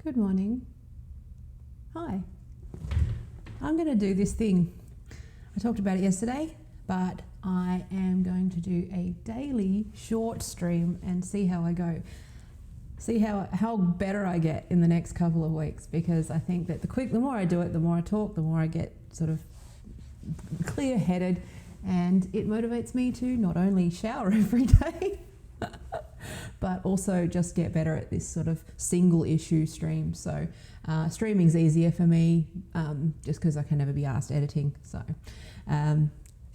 Good morning. Hi. I'm going to do this thing. I talked about it yesterday, but I am going to do a daily short stream and see how I go. See how better I get in the next couple of weeks, because I think that the more I do it, the more I talk, the more I get sort of clear-headed, and it motivates me to not only shower every day, but also just get better at this sort of single issue stream. So streaming's easier for me, just because I can never be asked editing. So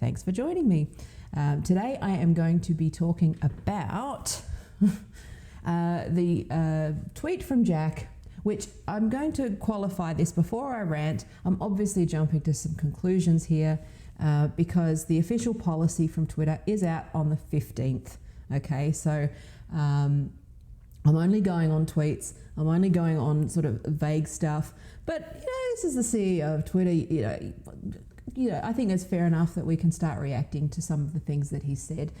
thanks for joining me. Today I am going to be talking about the tweet from Jack, which I'm going to qualify this before I rant. I'm obviously jumping to some conclusions here because the official policy from Twitter is out on the 15th. Okay, so I'm only going on tweets. I'm only going on sort of vague stuff. But, this is the CEO of Twitter. I think it's fair enough that we can start reacting to some of the things that he said.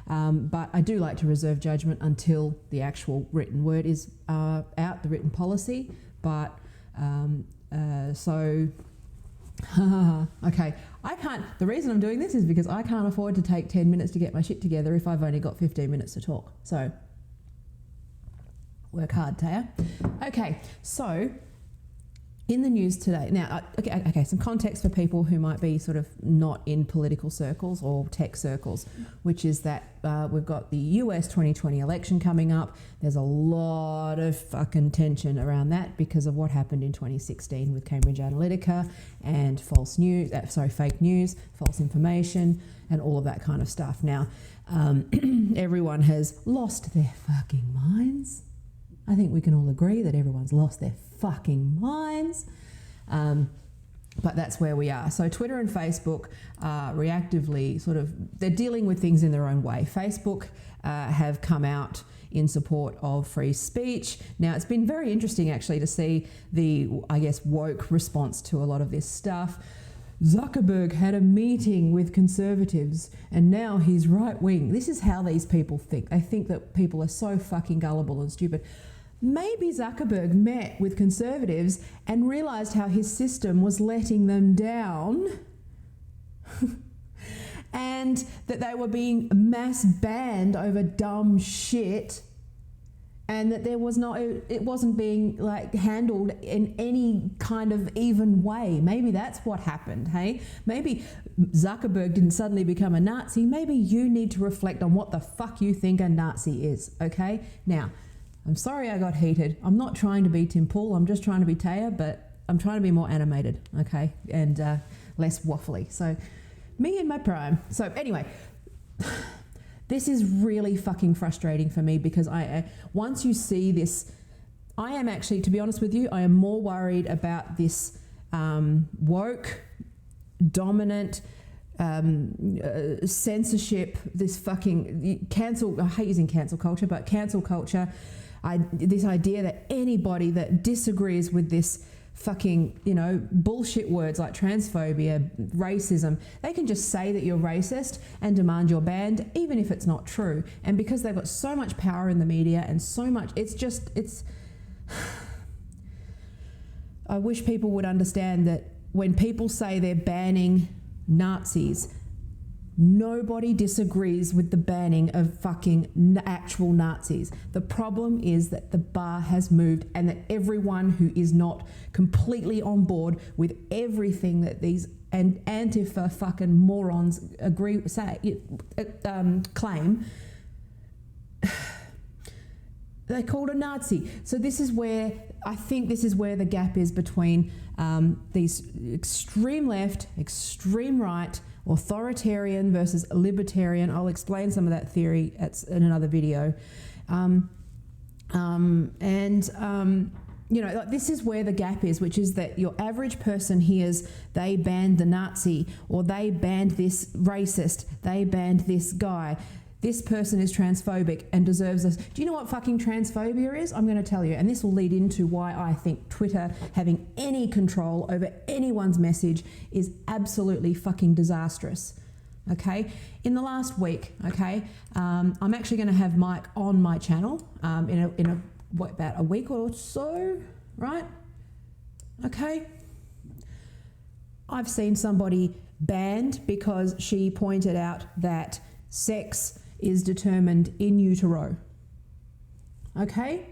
But I do like to reserve judgment until the actual written word is out, the written policy. But okay, I can't. The reason I'm doing this is because I can't afford to take 10 minutes to get my shit together if I've only got 15 minutes to talk. So work hard, Taya. Okay, so in the news today, now, okay, some context for people who might be sort of not in political circles or tech circles, which is that we've got the US 2020 election coming up. There's a lot of fucking tension around that because of what happened in 2016 with Cambridge Analytica and fake news, false information, and all of that kind of stuff. Now, everyone has lost their fucking minds. I think we can all agree that everyone's lost their fucking minds. But that's where we are. So Twitter and Facebook are reactively they're dealing with things in their own way. Facebook have come out in support of free speech. Now, it's been very interesting actually to see the, woke response to a lot of this stuff. Zuckerberg had a meeting with conservatives and now he's right wing. This is how these people think. They think that people are so fucking gullible and stupid. Maybe Zuckerberg met with conservatives and realised how his system was letting them down and that they were being mass banned over dumb shit, and that it wasn't being handled in any kind of even way. Maybe that's what happened, hey? Maybe Zuckerberg didn't suddenly become a Nazi. Maybe you need to reflect on what the fuck you think a Nazi is, okay? Now, I'm sorry I got heated. I'm not trying to be Tim Pool. I'm just trying to be Taya, but I'm trying to be more animated, okay? And less waffly. So, me in my prime. So, anyway, this is really fucking frustrating for me because once you see this, I am actually, to be honest with you, I am more worried about this woke, dominant, censorship, this fucking cancel, I hate using cancel culture, but cancel culture, this idea that anybody that disagrees with this fucking, bullshit words like transphobia, racism, they can just say that you're racist and demand you're banned, even if it's not true. And because they've got so much power in the media and so much, I wish people would understand that when people say they're banning Nazis, nobody disagrees with the banning of fucking actual Nazis. The problem is that the bar has moved and that everyone who is not completely on board with everything that these Antifa fucking morons claim, they're called a Nazi. So I think this is where the gap is between these extreme left, extreme right, authoritarian versus libertarian. I'll explain some of that theory in another video. This is where the gap is, which is that your average person hears they banned the Nazi, or they banned this racist, they banned this guy. This person is transphobic and deserves this. Do you know what fucking transphobia is? I'm going to tell you, and this will lead into why I think Twitter having any control over anyone's message is absolutely fucking disastrous. Okay, in the last week, I'm actually going to have Mike on my channel in about a week or so. right? Okay. I've seen somebody banned because she pointed out that sex is determined in utero. Okay?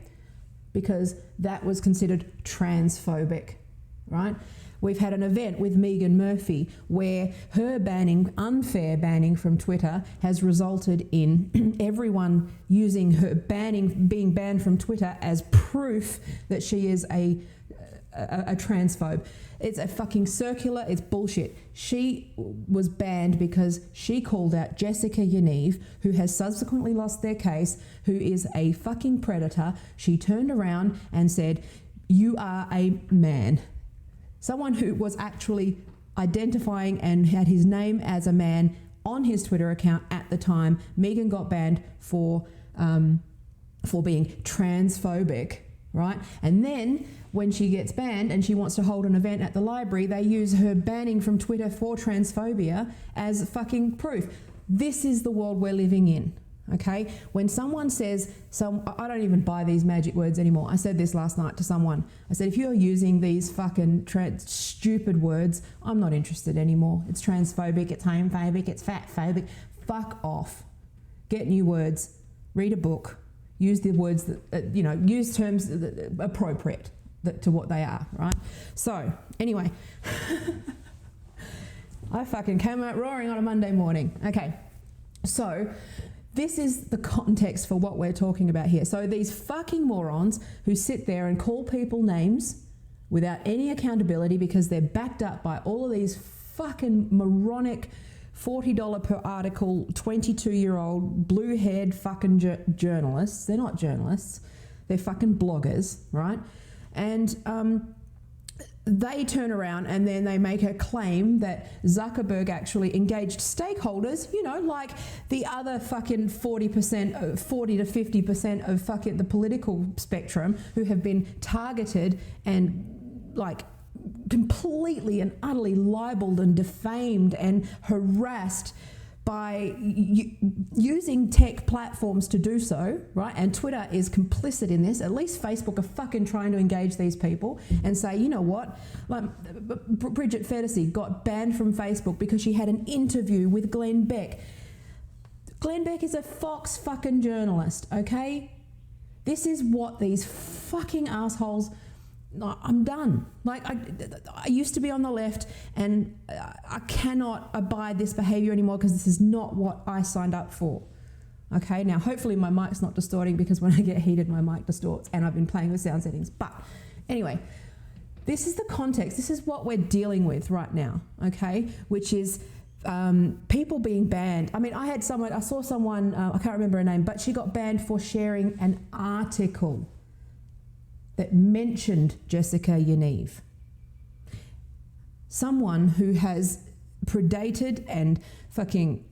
Because that was considered transphobic, right? We've had an event with Megan Murphy where her unfair banning from Twitter has resulted in everyone using her being banned from Twitter as proof that she is a transphobe. It's a fucking circular, it's bullshit. She was banned because she called out Jessica Yaniv, who has subsequently lost their case, who is a fucking predator. She turned around and said, "You are a man." Someone who was actually identifying and had his name as a man on his Twitter account at the time. Megan got banned for being transphobic, right? And then when she gets banned and she wants to hold an event at the library, they use her banning from Twitter for transphobia as fucking proof. This is the world we're living in, okay? When someone says, I don't even buy these magic words anymore. I said this last night to someone. I said, if you're using these fucking stupid words, I'm not interested anymore. It's transphobic, it's homophobic, it's fatphobic. Fuck off. Get new words. Read a book. Use the words that, use terms that are appropriate to what they are, right? So, anyway, I fucking came out roaring on a Monday morning. Okay, so this is the context for what we're talking about here. So these fucking morons who sit there and call people names without any accountability because they're backed up by all of these fucking moronic $40 per article, 22-year-old, blue-haired fucking journalists. They're not journalists. They're fucking bloggers, right? And they turn around and then they make a claim that Zuckerberg actually engaged stakeholders, like the other fucking 40 to 50% of fucking the political spectrum who have been targeted and like completely and utterly libeled and defamed and harassed by using tech platforms to do so, right? And Twitter is complicit in this. At least Facebook are fucking trying to engage these people and say, you know what? Like Bridget Phetasy got banned from Facebook because she had an interview with Glenn Beck. Glenn Beck is a Fox fucking journalist, okay? This is what these fucking assholes... I'm done. Like, I used to be on the left and I cannot abide this behaviour anymore because this is not what I signed up for. Okay, now hopefully my mic's not distorting because when I get heated my mic distorts and I've been playing with sound settings. But anyway, this is the context. This is what we're dealing with right now, okay, which is people being banned. I mean, I saw someone, I can't remember her name, but she got banned for sharing an article that mentioned Jessica Yaniv. Someone who has predated and fucking,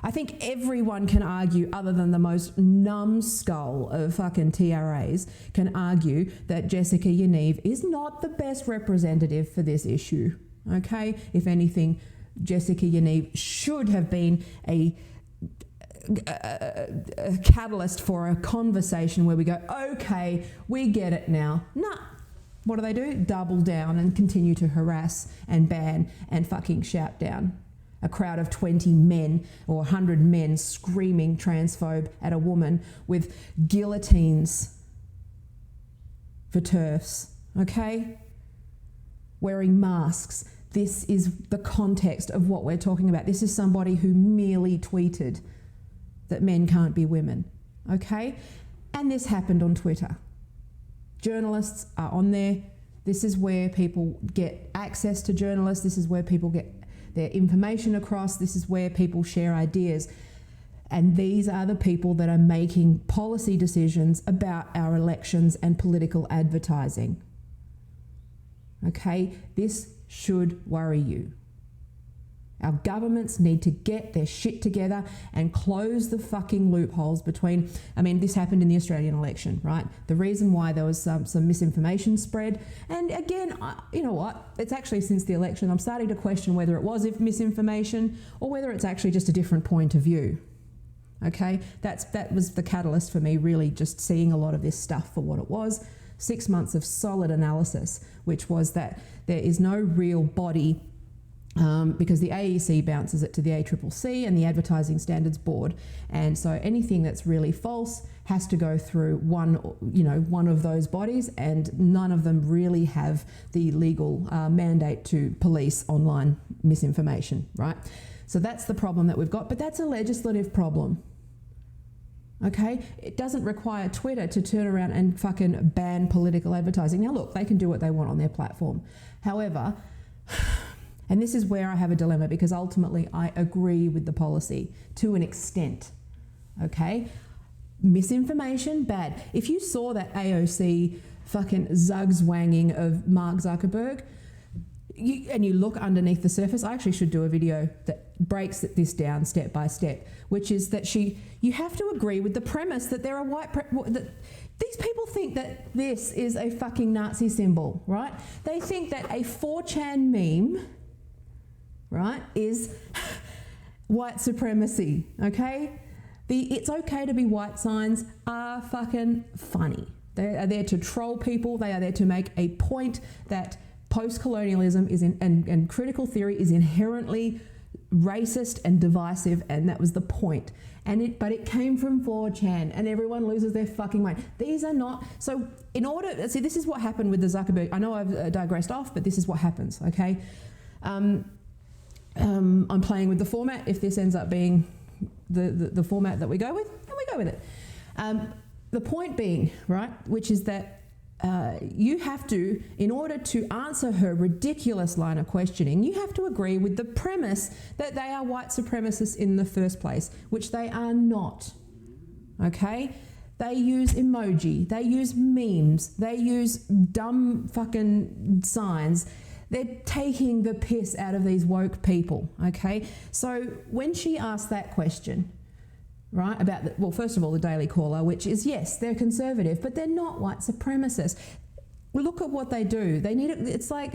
I think everyone can argue, other than the most numbskull of fucking TRAs, can argue that Jessica Yaniv is not the best representative for this issue. Okay? If anything, Jessica Yaniv should have been a catalyst for a conversation where we go, okay, we get it now. Nah. What do? Double down and continue to harass and ban and fucking shout down. A crowd of 20 men or 100 men screaming transphobe at a woman with guillotines for TERFs, okay? Wearing masks. This is the context of what we're talking about. This is somebody who merely tweeted that men can't be women, okay? And this happened on Twitter. Journalists are on there. This is where people get access to journalists. This is where people get their information across. This is where people share ideas. And these are the people that are making policy decisions about our elections and political advertising. Okay? This should worry you. Our governments need to get their shit together and close the fucking loopholes between... I mean, this happened in the Australian election, right? The reason why there was some misinformation spread. And again, you know what? It's actually since the election, I'm starting to question whether it was misinformation or whether it's actually just a different point of view. Okay, that was the catalyst for me really just seeing a lot of this stuff for what it was. 6 months of solid analysis, which was that there is no real body because the AEC bounces it to the ACCC and the Advertising Standards Board, and so anything that's really false has to go through one of those bodies, and none of them really have the legal mandate to police online misinformation, right? So that's the problem that we've got, but that's a legislative problem. Okay, it doesn't require Twitter to turn around and fucking ban political advertising. Now look, they can do what they want on their platform. However, and this is where I have a dilemma, because ultimately I agree with the policy to an extent. Okay, misinformation, bad. If you saw that AOC fucking zugzwanging of Mark Zuckerberg, and you look underneath the surface, I actually should do a video that breaks this down step by step, which is that you have to agree with the premise that there are that these people think that this is a fucking Nazi symbol, right? They think that a 4chan meme, right, is white supremacy, okay? The it's okay to be white signs are fucking funny. They are there to troll people. They are there to make a point that post-colonialism is and critical theory is inherently racist and divisive, and that was the point. But it came from 4chan, and everyone loses their fucking mind. These are not so. In order, see, this is what happened with the Zuckerberg. I know I've digressed off, but this is what happens. Okay, I'm playing with the format. If this ends up being the format that we go with, then we go with it. The point being, right, which is that you have to, in order to answer her ridiculous line of questioning, you have to agree with the premise that they are white supremacists in the first place, which they are not. Okay? They use emoji, they use memes, they use dumb fucking signs. They're taking the piss out of these woke people. Okay? So when she asked that question, right, about well, first of all, the Daily Caller, which is, yes, they're conservative, but they're not white supremacists. Look at what they do. They need it. It's like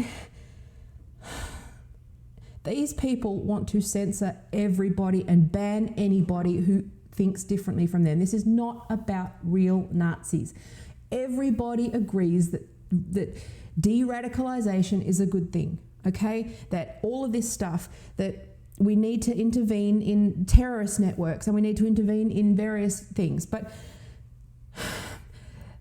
these people want to censor everybody and ban anybody who thinks differently from them. This is not about real Nazis. Everybody agrees that de-radicalization is a good thing, okay? That all of this stuff, that we need to intervene in terrorist networks and we need to intervene in various things. But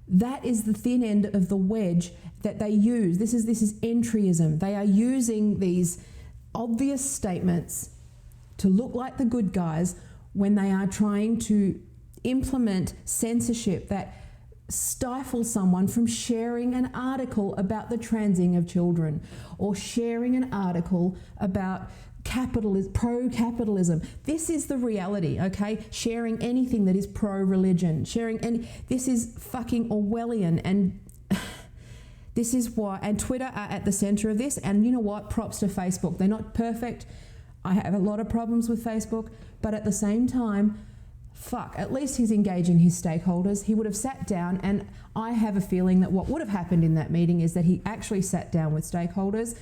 that is the thin end of the wedge that they use. This is entryism. They are using these obvious statements to look like the good guys when they are trying to implement censorship that stifles someone from sharing an article about the transing of children, or sharing an article about pro-capitalism. This is the reality, okay? Sharing anything that is pro-religion, this is fucking Orwellian, and this is why, and Twitter are at the center of this. And you know what? Props to Facebook. They're not perfect. I have a lot of problems with Facebook, but at the same time, fuck, at least he's engaging his stakeholders. He would have sat down, and I have a feeling that what would have happened in that meeting is that he actually sat down with stakeholders,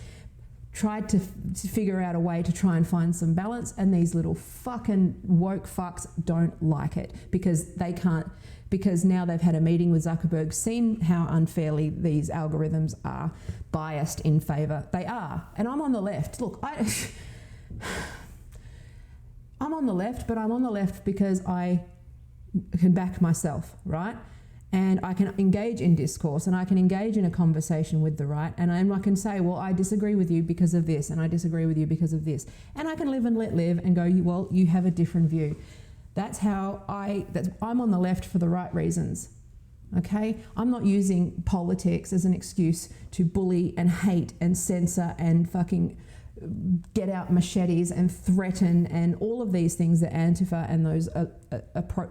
tried to figure out a way to try and find some balance, and these little fucking woke fucks don't like it because they can't, because now they've had a meeting with Zuckerberg, seen how unfairly these algorithms are biased in favour. They are. And I'm on the left. Look, I'm on the left, but I'm on the left because I can back myself, right? And I can engage in discourse, and I can engage in a conversation with the right, and I can say, well, I disagree with you because of this, and I disagree with you because of this. And I can live and let live and go, well, you have a different view. That's how I'm on the left for the right reasons, okay? I'm not using politics as an excuse to bully and hate and censor and fucking get out machetes and threaten and all of these things that Antifa and those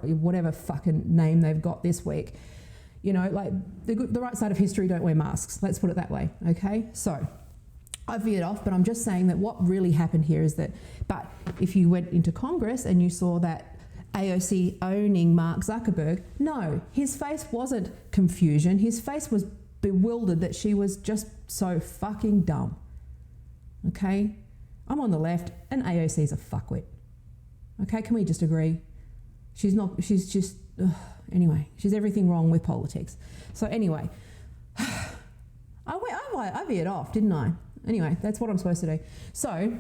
whatever fucking name they've got this week, you know, like the right side of history don't wear masks. Let's put it that way, okay? So I veered off, but I'm just saying that what really happened here is that, but if you went into Congress and you saw that AOC owning Mark Zuckerberg, no, his face wasn't confusion. His face was bewildered that she was just so fucking dumb. Okay, I'm on the left and AOC's a fuckwit. Okay, can we just agree? She's not, she's just, anyway, she's everything wrong with politics. So anyway, I veered off, didn't I? Anyway, that's what I'm supposed to do. So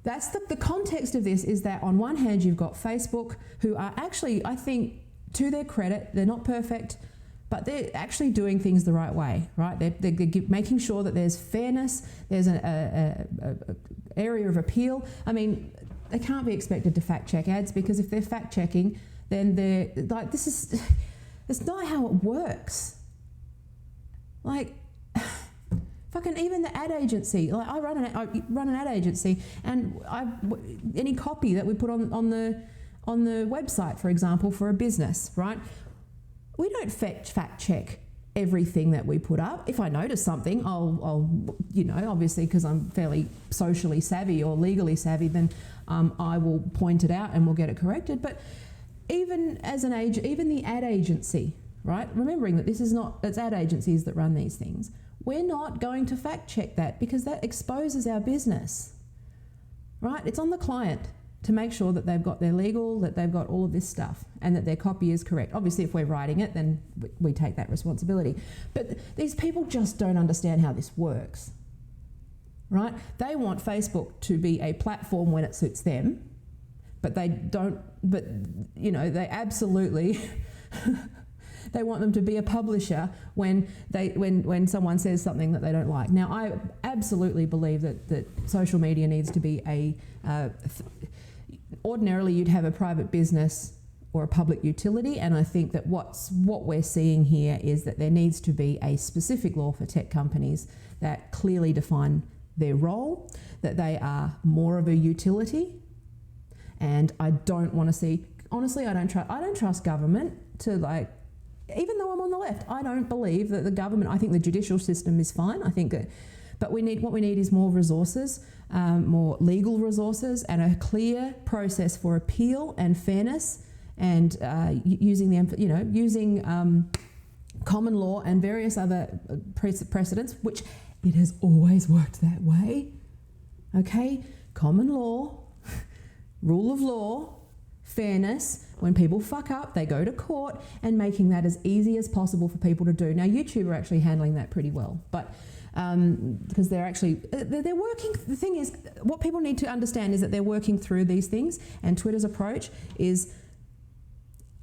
that's the context of this, is that on one hand you've got Facebook, who are actually, I think, to their credit, they're not perfect, but they're actually doing things the right way, right? They're making sure that there's fairness, there's an area of appeal. I mean, they can't be expected to fact check ads, because if they're fact checking, then they're like, that's not how it works. Like, fucking even the ad agency, like I run an ad agency, and any copy that we put on the website, for example, for a business, right? We don't fact check everything that we put up. If I notice something, I'll obviously, because I'm fairly socially savvy or legally savvy, then I will point it out and we'll get it corrected. But even the ad agency, right? Remembering that it's ad agencies that run these things. We're not going to fact check that, because that exposes our business, right? It's on the client to make sure that they've got their legal, that they've got all of this stuff, and that their copy is correct. Obviously, if we're writing it, then we take that responsibility. But these people just don't understand how this works, right? They want Facebook to be a platform when it suits them, but they don't, they absolutely... They want them to be a publisher when someone says something that they don't like. Now, I absolutely believe that social media needs to be ordinarily you'd have a private business or a public utility, and I think that what we're seeing here is that there needs to be a specific law for tech companies that clearly define their role, that they are more of a utility, and I don't want to see... Honestly, I don't trust government to, even though I'm on the left, I don't believe that the government... I think the judicial system is fine. I think that... But what we need is more resources, more legal resources, and a clear process for appeal and fairness, and using common law and various other precedents, which it has always worked that way. Okay? Common law, rule of law, fairness. When people fuck up, they go to court, and making that as easy as possible for people to do. Now, YouTube are actually handling that pretty well, but because they're working. The thing is, what people need to understand is that they're working through these things, and Twitter's approach is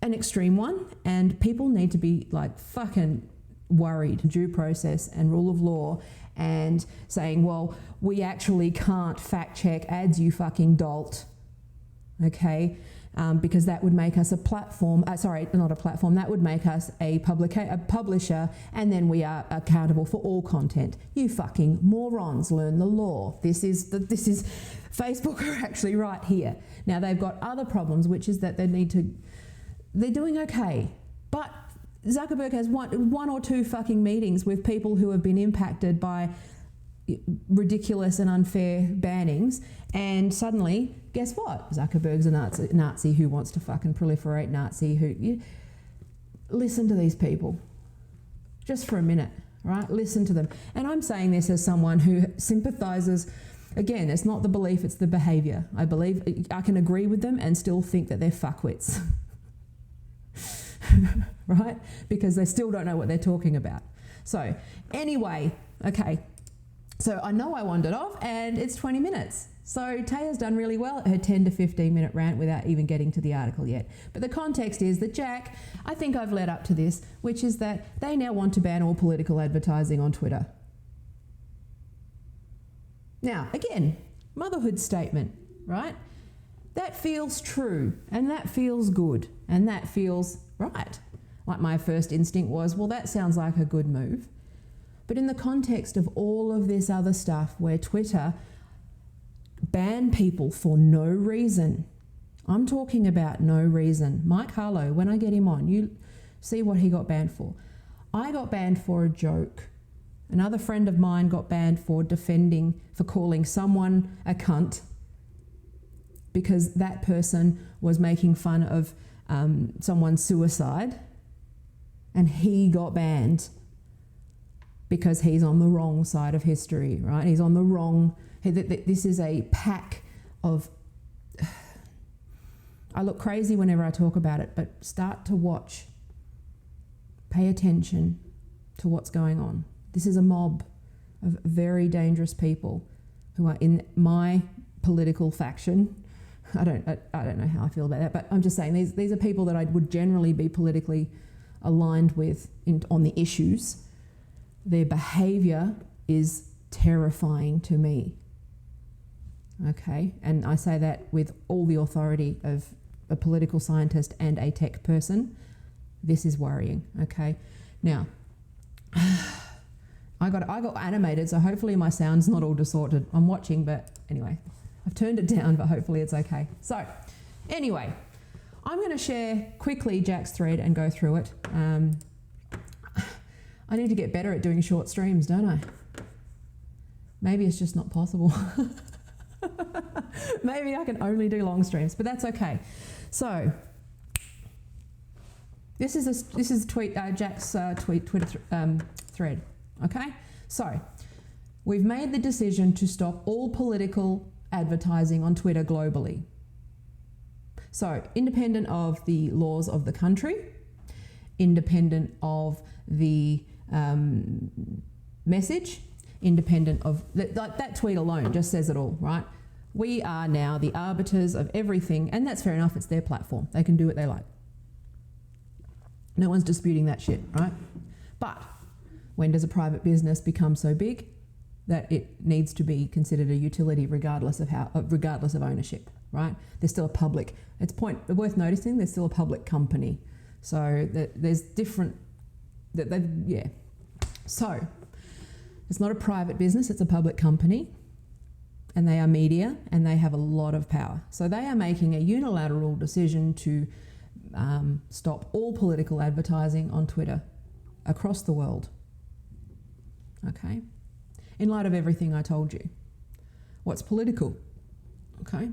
an extreme one, and people need to be fucking worried. Due process and rule of law, and saying, well, we actually can't fact check ads, you fucking dolt. Okay? Because that would make us a platform, not a platform, that would make us a publisher, and then we are accountable for all content. You fucking morons, learn the law. This is Facebook are actually right here. Now, they've got other problems, which is that they're doing okay, but Zuckerberg has one or two fucking meetings with people who have been impacted by ridiculous and unfair bannings, and suddenly, guess what? Zuckerberg's a Nazi who wants to fucking proliferate listen to these people just for a minute, right? Listen to them. And I'm saying this as someone who sympathises. Again, it's not the belief, it's the behaviour. I believe I can agree with them and still think that they're fuckwits. Right? Because they still don't know what they're talking about. So anyway, okay. So I know I wandered off, and it's 20 minutes. So Taya's done really well at her 10 to 15 minute rant without even getting to the article yet. But the context is that Jack, I think I've led up to this, which is that they now want to ban all political advertising on Twitter. Now, again, motherhood statement, right? That feels true, and that feels good, and that feels right. Like, my first instinct was, well, that sounds like a good move. But in the context of all of this other stuff where Twitter ban people for no reason, I'm talking about no reason. Mike Harlow, when I get him on, you see what he got banned for. I got banned for a joke. Another friend of mine got banned for calling someone a cunt, because that person was making fun of someone's suicide, and he got banned because he's on the wrong side of history, right? He's on the wrong... This is a pack of I look crazy whenever I talk about it, but start to watch. Pay attention to what's going on. This is a mob of very dangerous people who are in my political faction. I don't know how I feel about that, but I'm just saying these are people that I would generally be politically aligned with on the issues. Their behaviour is terrifying to me. Okay, and I say that with all the authority of a political scientist and a tech person. This is worrying. Okay, now I got animated, so hopefully my sound's not all distorted. I'm watching, but anyway, I've turned it down, but hopefully it's okay. So anyway, I'm going to share quickly Jack's thread and go through it. I need to get better at doing short streams, don't I? Maybe it's just not possible. Maybe I can only do long streams, but that's okay. So this is Jack's Twitter thread. Okay, so we've made the decision to stop all political advertising on Twitter globally. So independent of the laws of the country, independent of the message, independent of that tweet alone just says it all, right? We are now the arbiters of everything, and that's fair enough. It's their platform. They can do what they like. No one's disputing that shit, right? But when does a private business become so big that it needs to be considered a utility regardless of ownership, right? They're still a public. It's worth noticing they're still a public company. So there's different. So it's not a private business, it's a public company, and they are media and they have a lot of power. So they are making a unilateral decision to stop all political advertising on Twitter across the world. Okay? In light of everything I told you. What's political? Okay?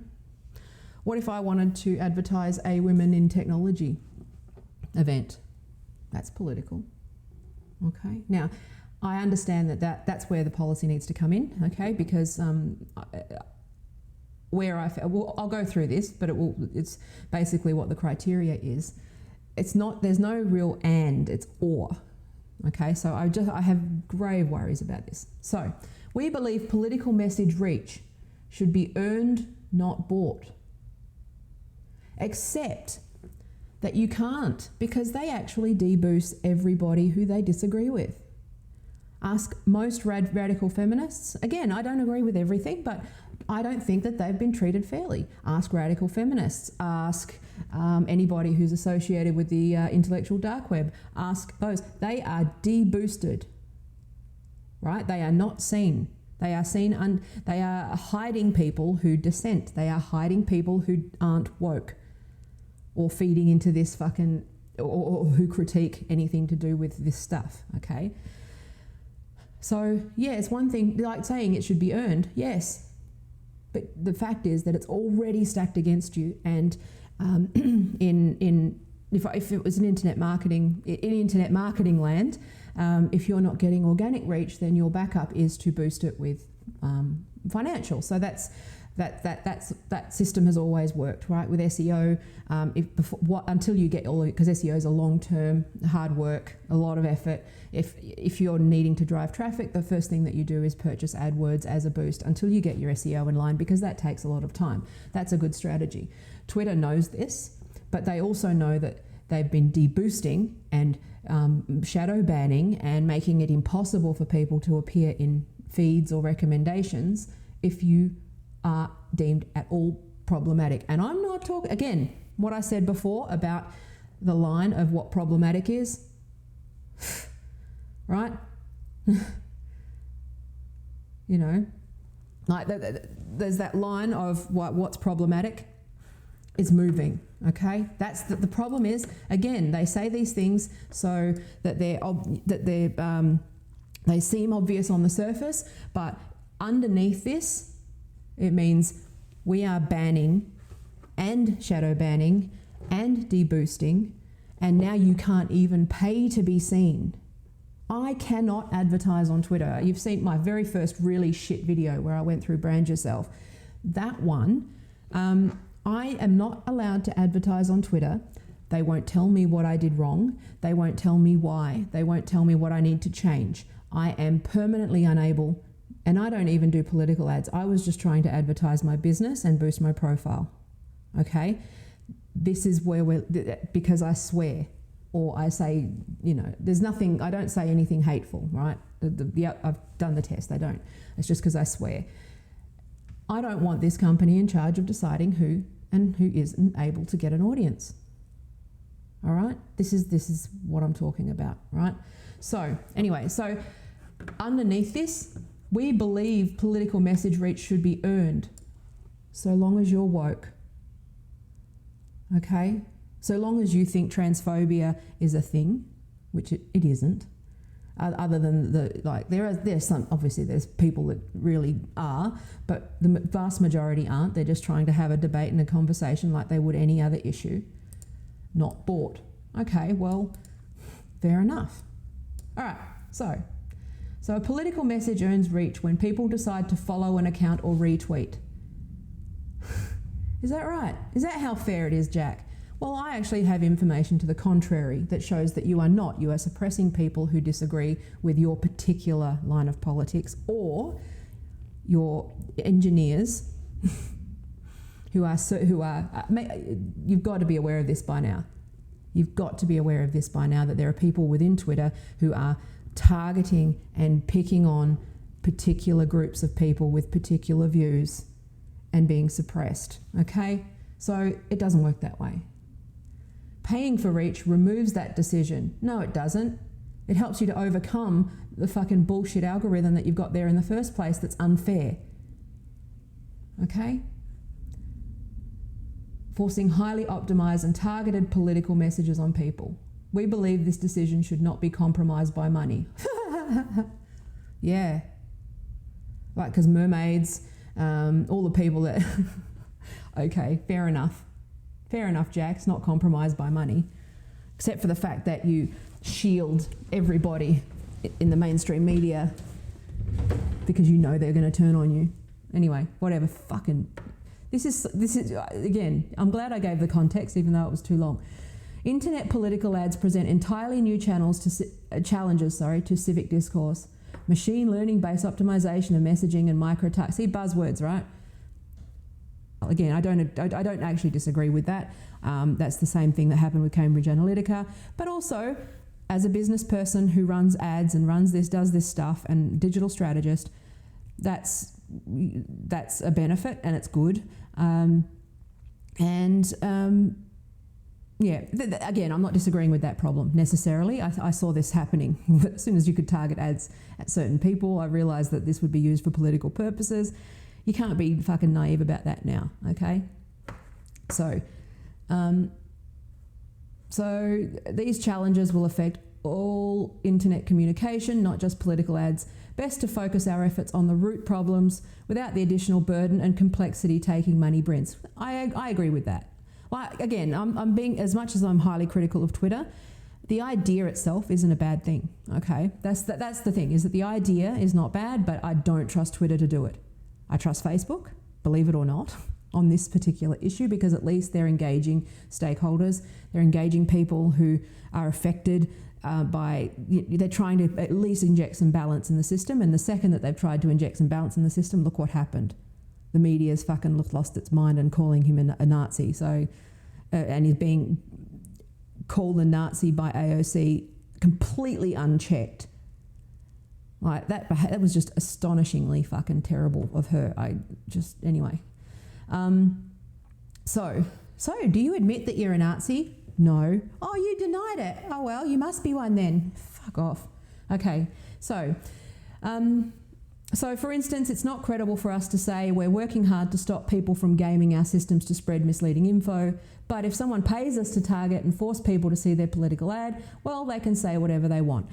What if I wanted to advertise a Women in Technology event? That's political. Okay? Now, I understand that's where the policy needs to come in, okay? Because I'll go through this, but it's basically what the criteria is. It's not, there's no real and, it's or. Okay, so I have grave worries about this. So, we believe political message reach should be earned, not bought. Except that you can't, because they actually deboost everybody who they disagree with. Ask most radical feminists. Again, I don't agree with everything, but I don't think that they've been treated fairly. Ask radical feminists. Ask anybody who's associated with the intellectual dark web. Ask those. They are deboosted, right? They are not seen. They are seen. They are hiding people who dissent. They are hiding people who aren't woke or feeding into this fucking or who critique anything to do with this stuff. Okay. So, yeah, it's one thing, like saying it should be earned, yes. But the fact is that it's already stacked against you. And if it was in internet marketing land, if you're not getting organic reach, then your backup is to boost it with financial. So that system has always worked, right? With SEO, until you get all of it, because SEO is a long-term, hard work, a lot of effort. If you're needing to drive traffic, the first thing that you do is purchase AdWords as a boost until you get your SEO in line, because that takes a lot of time. That's a good strategy. Twitter knows this, but they also know that they've been deboosting and shadow banning and making it impossible for people to appear in feeds or recommendations if you are deemed at all problematic. And I'm not talking, again, what I said before about the line of what problematic is, right? You know, like there's that line of what's problematic is moving, okay? That's the problem is, again, they say these things so that they seem obvious on the surface, but underneath this, it means we are banning and shadow banning and deboosting, and now you can't even pay to be seen. I cannot advertise on Twitter. You've seen my very first really shit video where I went through Brand Yourself. That one, I am not allowed to advertise on Twitter. They won't tell me what I did wrong. They won't tell me why. They won't tell me what I need to change. I am permanently unable, and I don't even do political ads. I was just trying to advertise my business and boost my profile. Okay? This is where because I swear, or I say, there's nothing, I don't say anything hateful, right? I've done the test, I don't. It's just because I swear. I don't want this company in charge of deciding who and who isn't able to get an audience. All right? This is what I'm talking about, right? So, anyway, underneath this, we believe political message reach should be earned so long as you're woke. Okay? So long as you think transphobia is a thing, which it isn't, other than there's some, obviously there's people that really are, but the vast majority aren't. They're just trying to have a debate and a conversation like they would any other issue. Not bought. Okay, well, fair enough. All right, so a political message earns reach when people decide to follow an account or retweet. Is that right? Is that how fair it is, Jack? Well, I actually have information to the contrary that shows that you are not. You are suppressing people who disagree with your particular line of politics, or your engineers who are you've got to be aware of this by now. You've got to be aware of this by now, that there are people within Twitter who are targeting and picking on particular groups of people with particular views and being suppressed, okay? So it doesn't work that way. Paying for reach removes that decision. No, it doesn't. It helps you to overcome the fucking bullshit algorithm that you've got there in the first place that's unfair. Okay? Forcing highly optimized and targeted political messages on people. We believe this decision should not be compromised by money. Yeah. Like, because mermaids, all the people that... Okay, fair enough. Fair enough, Jack. It's not compromised by money. Except for the fact that you shield everybody in the mainstream media because you know they're going to turn on you. Anyway, whatever. Fucking... This is again, I'm glad I gave the context, even though it was too long. Internet political ads present entirely new challenges to civic discourse. Machine learning-based optimization of messaging and micro-targeting. See, buzzwords, right? Again, I don't actually disagree with that. That's the same thing that happened with Cambridge Analytica. But also, as a business person who runs ads and does this stuff, and digital strategist, that's a benefit and it's good. Again, I'm not disagreeing with that problem necessarily. I saw this happening. As soon as you could target ads at certain people, I realised that this would be used for political purposes. You can't be fucking naive about that now, okay? So these challenges will affect all internet communication, not just political ads. Best to focus our efforts on the root problems without the additional burden and complexity taking money brings. I agree with that. Well, again, I'm being, as much as I'm highly critical of Twitter, the idea itself isn't a bad thing, okay? That's the thing, is that the idea is not bad, but I don't trust Twitter to do it. I trust Facebook, believe it or not, on this particular issue, because at least they're engaging stakeholders, they're engaging people who are affected they're trying to at least inject some balance in the system, and the second that they've tried to inject some balance in the system, look what happened. The media's fucking lost its mind and calling him a Nazi. So, and he's being called a Nazi by AOC completely unchecked. Like that was just astonishingly fucking terrible of her. Anyway. So do you admit that you're a Nazi? No. Oh, you denied it. Oh, well, you must be one then. Fuck off. Okay. So for instance, it's not credible for us to say we're working hard to stop people from gaming our systems to spread misleading info, but if someone pays us to target and force people to see their political ad, well, they can say whatever they want.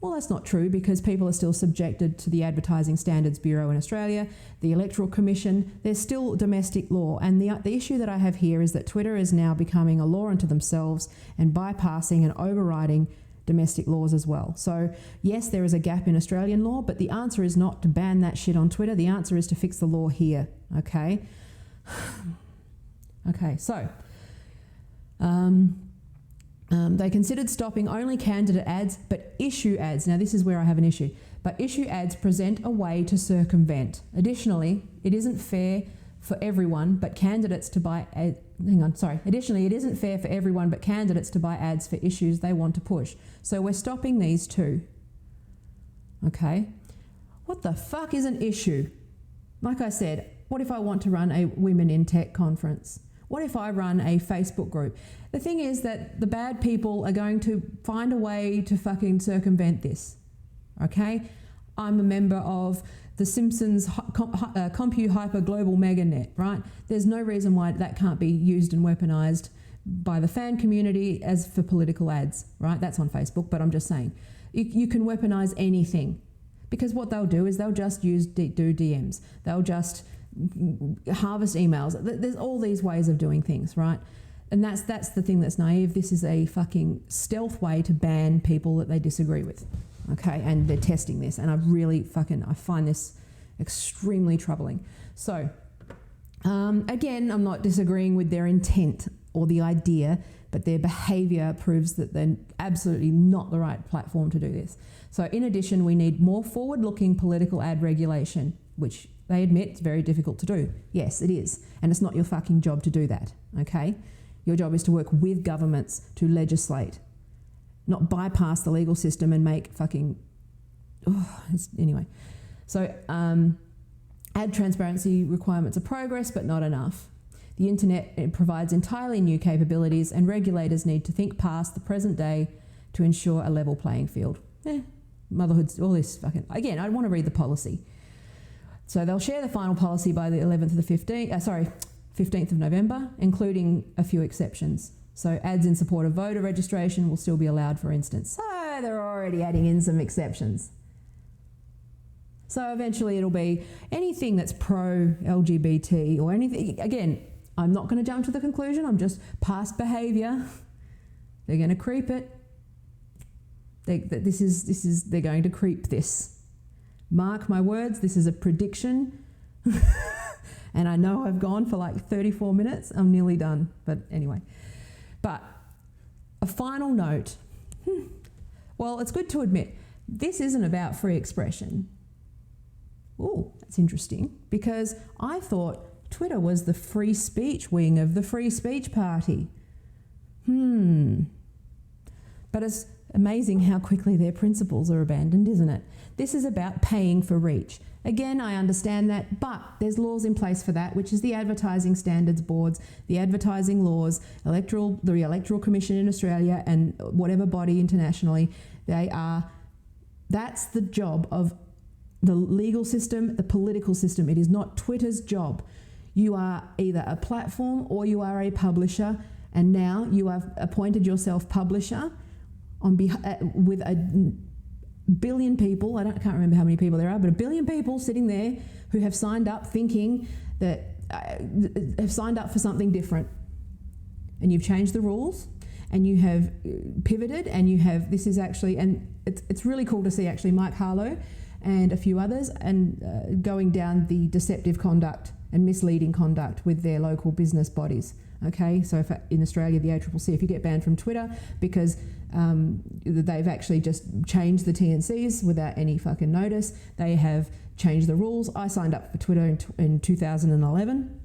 Well, that's not true, because people are still subjected to the Advertising Standards Bureau in Australia, the Electoral Commission. There's still domestic law. And the issue that I have here is that Twitter is now becoming a law unto themselves and bypassing and overriding domestic laws as well. So, yes, there is a gap in Australian law, but the answer is not to ban that shit on Twitter. The answer is to fix the law here, okay? Okay, so they considered stopping only candidate ads, but issue ads. Now, this is where I have an issue. But issue ads present a way to circumvent. Additionally, it isn't fair for everyone, but candidates to buy. Additionally, it isn't fair for everyone, but candidates to buy ads for issues they want to push. So we're stopping these too. Okay, what the fuck is an issue? Like I said, what if I want to run a Women in Tech conference? What if I run a Facebook group? The thing is that the bad people are going to find a way to fucking circumvent this. Okay? I'm a member of the Simpsons CompuHyper Global MegaNet, right? There's no reason why that can't be used and weaponized by the fan community as for political ads, right? That's on Facebook, but I'm just saying. You can weaponize anything, because what they'll do is they'll just do DMs. They'll just harvest emails. There's all these ways of doing things, right? And that's the thing that's naive. This is a fucking stealth way to ban people that they disagree with, okay? And they're testing this, and I find this extremely troubling. So, again, I'm not disagreeing with their intent or the idea, but their behaviour proves that they're absolutely not the right platform to do this. So in addition, we need more forward-looking political ad regulation, which they admit it's very difficult to do. Yes, it is. And it's not your fucking job to do that, okay? Your job is to work with governments to legislate, not bypass the legal system and make fucking... anyway. So ad transparency requirements are progress, but not enough. The internet provides entirely new capabilities, and regulators need to think past the present day to ensure a level playing field. Motherhood's all this fucking... Again, I want to read the policy. So they'll share the final policy by the 15th of November, including a few exceptions. So ads in support of voter registration will still be allowed, for instance. So they're already adding in some exceptions. So eventually it'll be anything that's pro-LGBT or anything. Again, I'm not going to jump to the conclusion. I'm just past behaviour. They're going to creep it. They're going to creep this. Mark my words, this is a prediction. And I know I've gone for like 34 minutes. I'm nearly done. But anyway. But a final note. Well, it's good to admit, this isn't about free expression. Oh, that's interesting. Because I thought Twitter was the free speech wing of the free speech party. But it's amazing how quickly their principles are abandoned, isn't it? This is about paying for reach. Again, I understand that, but there's laws in place for that, which is the Advertising Standards Boards, the advertising laws, the Electoral Commission in Australia, and whatever body internationally. That's the job of the legal system, the political system. It is not Twitter's job. You are either a platform or you are a publisher, and now you have appointed yourself publisher with a billion people. I can't remember how many people there are, but a billion people sitting there who have signed up thinking that have signed up for something different. And you've changed the rules, and you have pivoted, and you have, this is actually, and it's really cool to see actually Mike Harlow and a few others and going down the deceptive conduct and misleading conduct with their local business bodies. Okay, so in Australia, the ACCC, if you get banned from Twitter because they've actually just changed the TNCs without any fucking notice, they have changed the rules. I signed up for Twitter in 2011,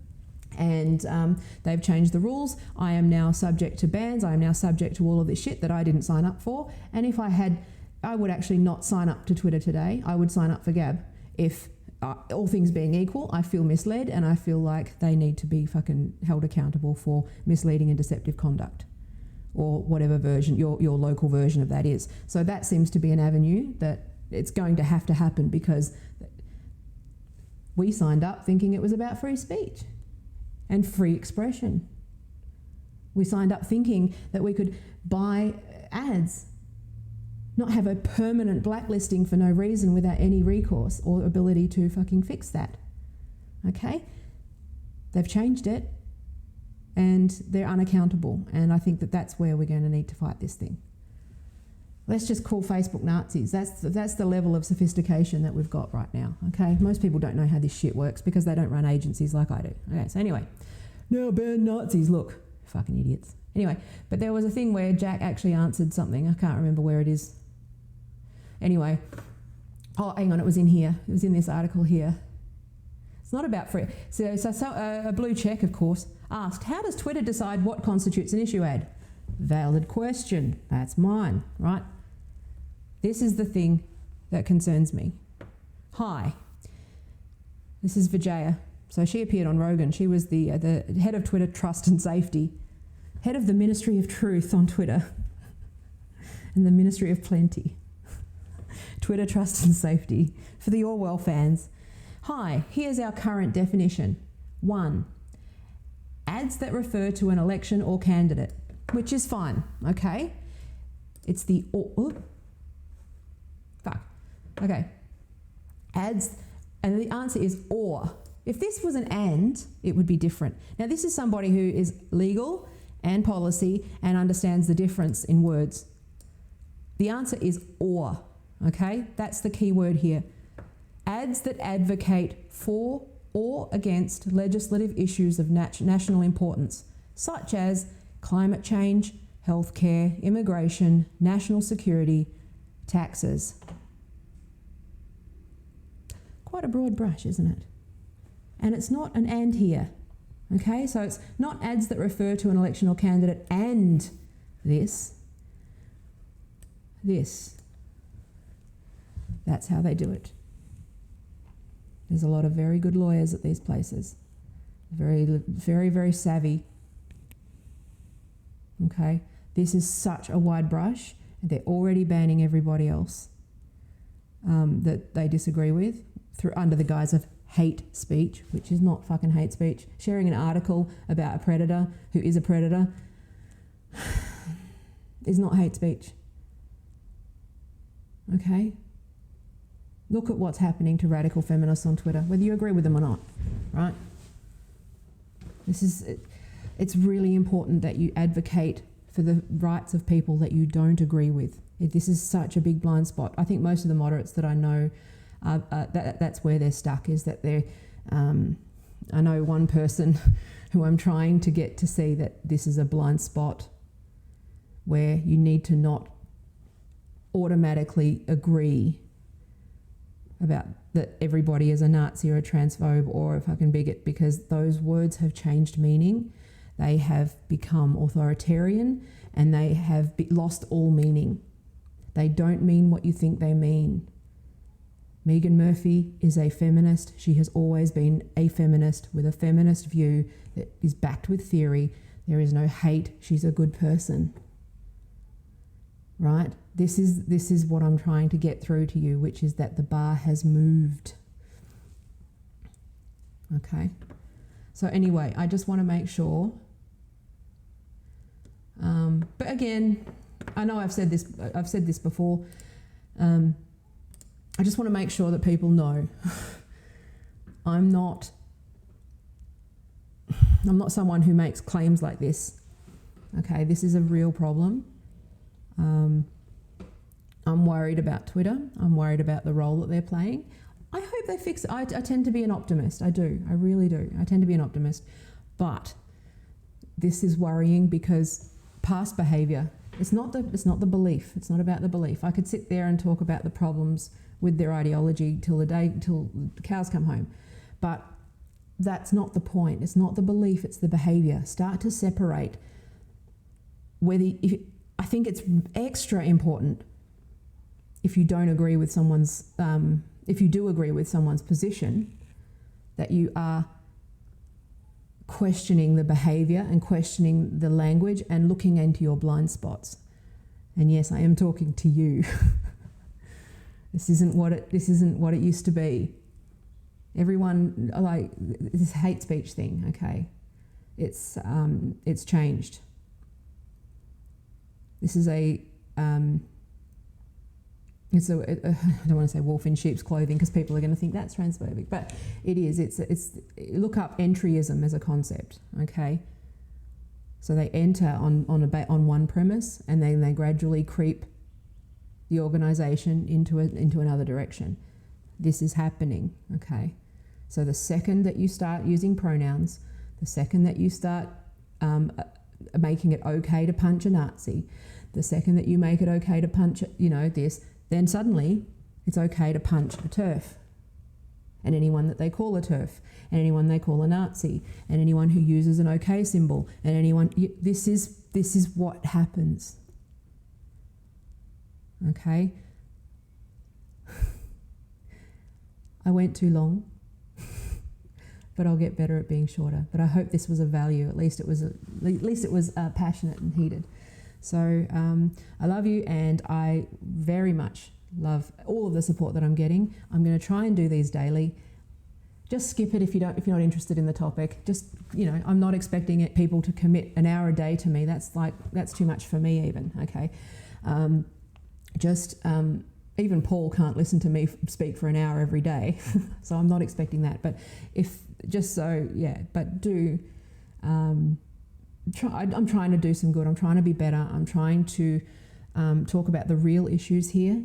and they've changed the rules. I am now subject to bans. I am now subject to all of this shit that I didn't sign up for. And if I would actually not sign up to Twitter today. I would sign up for Gab if... all things being equal, I feel misled, and I feel like they need to be fucking held accountable for misleading and deceptive conduct, or whatever version, your local version of that is. So that seems to be an avenue that it's going to have to happen, because we signed up thinking it was about free speech and free expression. We signed up thinking that we could buy ads, not have a permanent blacklisting for no reason without any recourse or ability to fucking fix that. Okay? They've changed it, and they're unaccountable, and I think that that's where we're going to need to fight this thing. Let's just call Facebook Nazis. That's the level of sophistication that we've got right now, okay? Most people don't know how this shit works because they don't run agencies like I do. Okay, so anyway, now ban Nazis, look, fucking idiots. Anyway, but there was a thing where Jack actually answered something. I can't remember where it is. Anyway, oh, hang on, it was in here. It was in this article here. It's not about free. So a blue check, of course, asked, how does Twitter decide what constitutes an issue ad? Valid question. That's mine, right? This is the thing that concerns me. Hi, this is Vijaya. So she appeared on Rogan. She was the head of Twitter Trust and Safety, head of the Ministry of Truth on Twitter, and the Ministry of Plenty. Twitter Trust and Safety for the Orwell fans. Hi, here's our current definition. 1, ads that refer to an election or candidate, which is fine, okay? It's the Okay. Ads, and the answer is or. If this was an and, it would be different. Now, this is somebody who is legal and policy and understands the difference in words. The answer is or, okay? That's the key word here. Ads that advocate for or against legislative issues of national importance, such as climate change, healthcare, immigration, national security, taxes. Quite a broad brush, isn't it? And it's not an and here, okay? So it's not ads that refer to an election or candidate and this. That's how they do it. There's a lot of very good lawyers at these places. Very, very, very savvy. Okay? This is such a wide brush. They're already banning everybody else that they disagree with under the guise of hate speech, which is not fucking hate speech. Sharing an article about a predator who is a predator is not hate speech. Okay? Look at what's happening to radical feminists on Twitter, whether you agree with them or not, right? It's really important that you advocate for the rights of people that you don't agree with. This is such a big blind spot. I think most of the moderates that I know, that's where they're stuck, is that they're... I know one person who I'm trying to get to see that this is a blind spot where you need to not automatically agree about that everybody is a Nazi or a transphobe or a fucking bigot, because those words have changed meaning. They have become authoritarian and they have lost all meaning. They don't mean what you think they mean. Megan Murphy is a feminist. She has always been a feminist with a feminist view that is backed with theory. There is no hate. She's a good person. Right? This is what I'm trying to get through to you, which is that the bar has moved. Okay? So anyway, I just want to make sure. But again, I know I've said this before. I just want to make sure that people know I'm not someone who makes claims like this. Okay, this is a real problem. I'm worried about Twitter. I'm worried about the role that they're playing. I hope they fix it. I tend to be an optimist. I do. I really do. I tend to be an optimist. But this is worrying because past behaviour, it's not the belief. It's not about the belief. I could sit there and talk about the problems with their ideology till the cows come home. But that's not the point. It's not the belief, it's the behaviour. Start to separate I think it's extra important if you don't agree with someone's, if you do agree with someone's position, that you are questioning the behaviour and questioning the language and looking into your blind spots. And yes, I am talking to you. This isn't what it used to be. Everyone, like this hate speech thing, okay? It's changed. This is I don't want to say wolf in sheep's clothing because people are going to think that's transphobic, but it is. It's look up entryism as a concept, okay? So they enter on one premise and then they gradually creep the organisation into another direction. This is happening, okay? So the second that you start using pronouns, the second that you start making it okay to punch a Nazi, the second that you make it okay to punch, this, then suddenly it's okay to punch a TERF and anyone that they call a TERF and anyone they call a Nazi and anyone who uses an OK symbol and anyone. This is what happens. Okay? I went too long, but I'll get better at being shorter. But I hope this was of value. At least it was passionate and heated. So I love you, and I very much love all of the support that I'm getting. I'm going to try and do these daily. Just skip it if you're not interested in the topic. Just, I'm not expecting people to commit an hour a day to me. That's too much for me even. Okay. Even Paul can't listen to me speak for an hour every day, so I'm not expecting that. But I'm trying to do some good. I'm trying to be better. I'm trying to talk about the real issues here,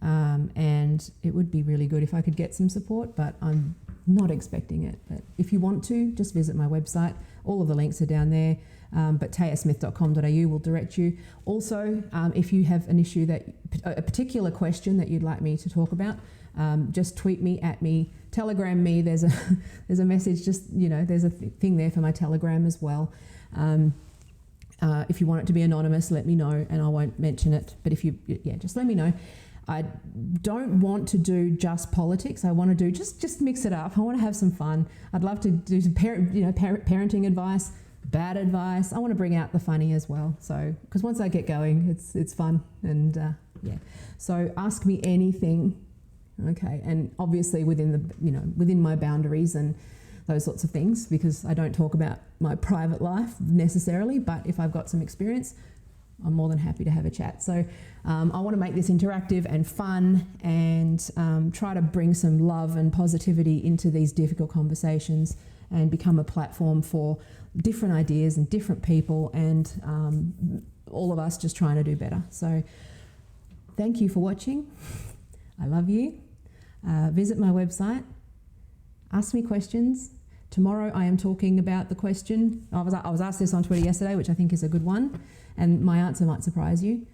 and it would be really good if I could get some support, but I'm not expecting it. But if you want to, just visit my website. All of the links are down there. But tayasmith.com.au will direct you. Also, if you have an issue a particular question that you'd like me to talk about, just tweet me, at me, telegram me. There's a message. There's a thing there for my Telegram as well. If you want it to be anonymous, let me know, and I won't mention it. But just let me know. I don't want to do just politics. I want to do just mix it up. I want to have some fun. I'd love to do some parenting advice. Bad advice. I want to bring out the funny as well. So, because once I get going, it's fun, and So ask me anything, okay? And obviously within my boundaries and those sorts of things, because I don't talk about my private life necessarily. But if I've got some experience, I'm more than happy to have a chat. So I want to make this interactive and fun, and try to bring some love and positivity into these difficult conversations, and become a platform for different ideas and different people, and all of us just trying to do better. So thank you for watching. I love you. Visit my website. Ask me questions. Tomorrow I am talking about the question. I was asked this on Twitter yesterday, which I think is a good one, and my answer might surprise you.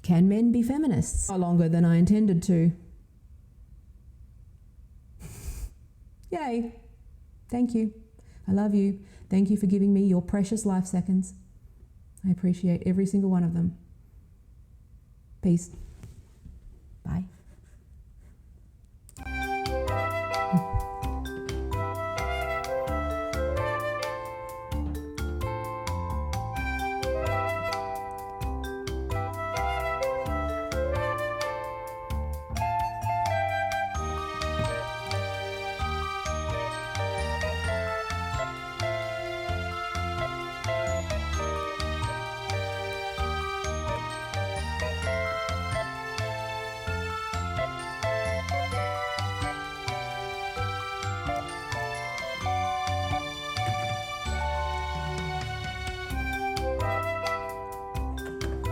Can men be feminists? Longer than I intended to. Yay. Thank you. I love you. Thank you for giving me your precious life seconds. I appreciate every single one of them. Peace.